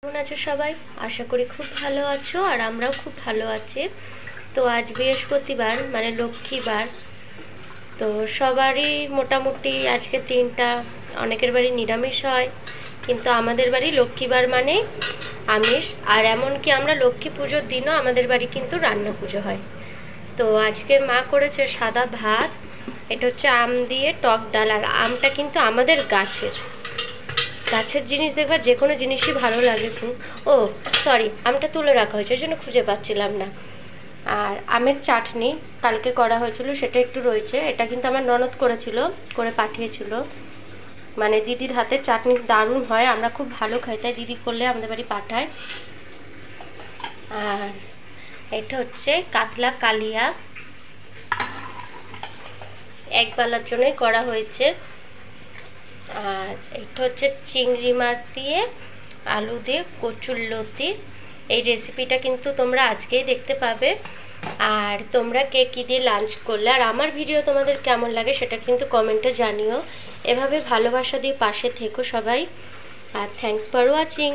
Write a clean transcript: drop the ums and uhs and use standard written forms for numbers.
কেমন আছো সবাই? আশা করি খুব ভালো আছো আর আমরাও খুব ভালো আছি। তো আজ বৃহস্পতিবার মানে লক্ষ্মীবার। তো সবারই মোটামুটি আজকে দিনটা অনেকের বাড়ি নিরামিষ হয়, কিন্তু আমাদের বাড়ি লক্ষ্মীবার মানে আমিষ। আর এমনকি আমরা লক্ষ্মী পুজোর দিনও আমাদের বাড়ি কিন্তু রান্না পুজো হয়। তো আজকে মা করেছে সাদা ভাত, এটা হচ্ছে আম দিয়ে টক ডাল। আর আমটা কিন্তু আমাদের গাছের জিনিস, দেখবা যে কোনো জিনিসই ভালো লাগে খুব। ও সরি, আমটা তুলে রাখা হয়েছে, ওই জন্য খুঁজে পাচ্ছিলাম না। আর আমের চাটনি কালকে করা হয়েছিল, সেটা একটু রয়েছে। এটা কিন্তু আমার ননদ করে পাঠিয়েছিল। মানে দিদির হাতের চাটনি দারুণ হয়, আমরা খুব ভালো খাই, তাই দিদি করলে আমাদের বাড়ি পাঠায়। আর এটা হচ্ছে কাতলা কালিয়া, একবেলার জন্যই করা হয়েছে। আর এটা হচ্ছে চিংড়ি মাছ দিয়ে আলু দিয়ে কচুরলতি। এই রেসিপিটা কিন্তু তোমরা আজকেই দেখতে পাবে। আর তোমরা কে কী দিয়ে লাঞ্চ করলে, আর আমার ভিডিও তোমাদের কেমন লাগে সেটা কিন্তু কমেন্টে জানিও। এভাবে ভালোবাসা দিয়ে পাশে থেকো সবাই। আর থ্যাঙ্কস ফর ওয়াচিং।